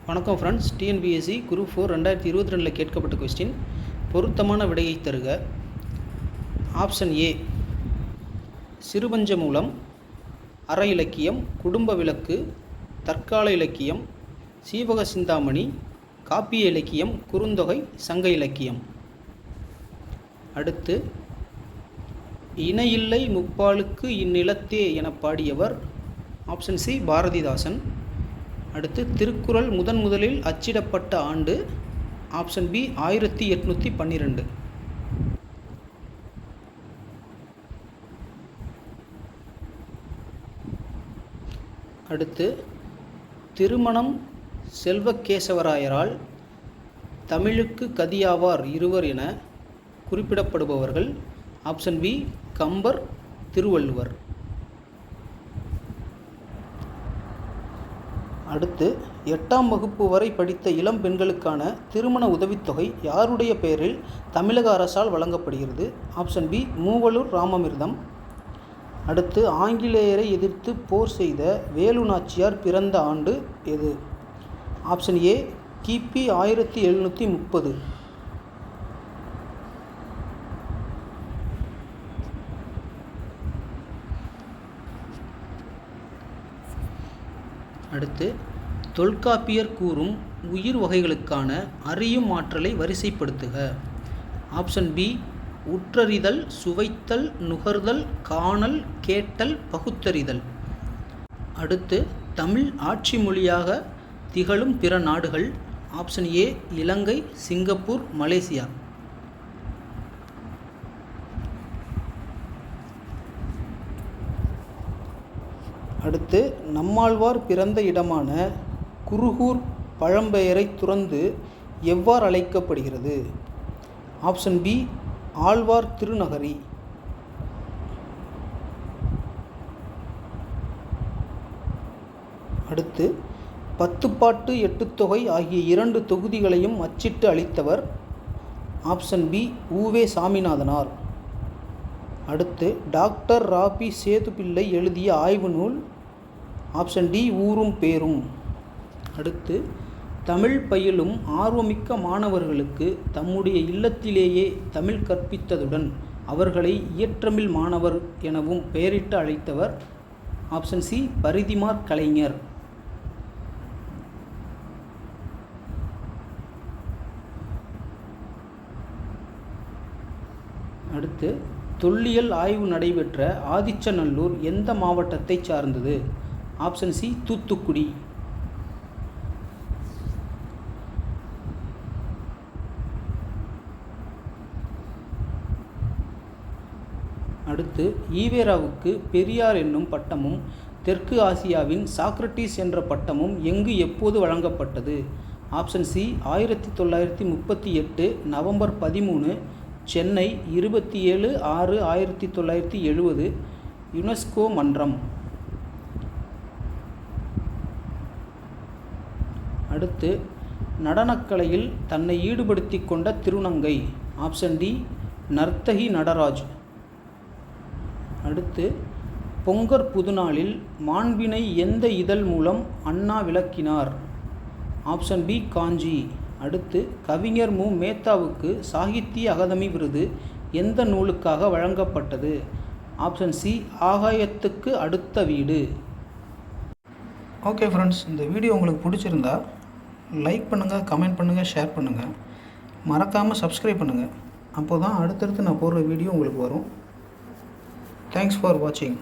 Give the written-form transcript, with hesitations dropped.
வணக்கம் friends. TNPSC group 4 2022 கேட்கப்பட்ட question பொருத்தமான விடையை தருக. ஆப்ஷன் ஏ சிறுபஞ்ச மூலம், அற இலக்கியம், குடும்ப விளக்கு, தற்கால இலக்கியம், சீவக சிந்தாமணி, காப்பிய இலக்கியம், குறுந்தொகை, சங்க இலக்கியம். அடுத்து இணையில்லை முப்பாலுக்கு இந்நிலத்தே என பாடியவர் ஆப்ஷன் சி பாரதிதாசன். அடுத்து திருக்குறள் முதலில் அச்சிடப்பட்ட ஆண்டு ஆப்ஷன் பி 1812. அடுத்து திருமணம் செல்வக்கேசவராயரால் தமிழுக்கு கதியாவார் இருவர் என குறிப்பிடப்படுபவர்கள் ஆப்ஷன் பி கம்பர், திருவள்ளுவர். அடுத்து 8ஆம் வகுப்பு வரை படித்த இளம் பெண்களுக்கான திருமண உதவித்தொகை யாருடைய பெயரில் தமிழக அரசால் வழங்கப்படுகிறது? Option B Moovalur Ramamirtham. அடுத்து ஆங்கிலேயரை எதிர்த்து போர் செய்த வேலு நாச்சியார் பிறந்த ஆண்டு எது? ஆப்ஷன் ஏ கிபி 1730. அடுத்து தொல்காப்பியர் கூறும் உயிர் வகைகளுக்கான அறியும் ஆற்றலை வரிசைப்படுத்துக. ஆப்ஷன் பி உற்றறிதல், சுவைத்தல், நுகர்தல், காணல், கேட்டல், பகுத்தறிதல். அடுத்து தமிழ் ஆட்சி மொழியாக திகழும் பிற நாடுகள் option A Ilangai, Singapore, Malaysia. அடுத்து நம்மாழ்வார் பிறந்த இடமான குருகூர் பழம்பெயரை துறந்து எவ்வாறு அழைக்கப்படுகிறது? Option B Alwar Thirunagari. அடுத்து 10 பாட்டு 8 தொகை ஆகிய 2 தொகுதிகளையும் அச்சிட்டு அளித்தவர் ஆப்ஷன் பி உவே சாமிநாதனார். அடுத்து டாக்டர் ராபி சேதுப்பிள்ளை எழுதிய ஆய்வு நூல் ஆப்ஷன் டி ஊரும் பேரும். அடுத்து தமிழ் பயிலும் ஆர்வமிக்க மாணவர்களுக்கு தம்முடைய இல்லத்திலேயே தமிழ் கற்பித்ததுடன் அவர்களை இயற்றமிழ் மாணவர் எனவும் பெயரிட்டு அழைத்தவர் ஆப்ஷன் சி பரிதிமாற் கலைஞர். அடுத்து தொல்லியல் ஆய்வு நடைபெற்ற ஆதிச்சநல்லூர் எந்த மாவட்டத்தை சார்ந்தது? Option C Thoothukudi. அடுத்து ஈவேராவுக்கு பெரியார் என்னும் பட்டமும் தெற்கு ஆசியாவின் சாக்ரட்டிஸ் என்ற பட்டமும் எங்கு எப்போது வழங்கப்பட்டது? Option C 1938 November 13, Chennai 27/6/1970 UNESCO மன்றம். அடுத்து நடனக்கலையில் தன்னை ஈடுபடுத்தி கொண்ட திருநங்கை ஆப்ஷன் டி நர்த்தகி நடராஜ். அடுத்து பொங்கற் புதுநாளில் மாண்பினை எந்த இதழ் மூலம் அண்ணா விளக்கினார்? ஆப்ஷன் பி காஞ்சி. அடுத்து கவிஞர் மு மேத்தாவுக்கு சாகித்ய அகாதமி விருது எந்த நூலுக்காக வழங்கப்பட்டது? ஆப்ஷன் சி ஆகாயத்துக்கு அடுத்த வீடு. ஓகே ஃப்ரெண்ட்ஸ், இந்த வீடியோ உங்களுக்கு பிடிச்சிருந்தா லைக் பண்ணுங்கள், கமெண்ட் பண்ணுங்கள், ஷேர் பண்ணுங்கள். மறக்காமல் சப்ஸ்கிரைப் பண்ணுங்கள். அப்போ தான் அடுத்தடுத்து நான் போடுற வீடியோ உங்களுக்கு வரும். தேங்க்ஸ் ஃபார் வாட்சிங்.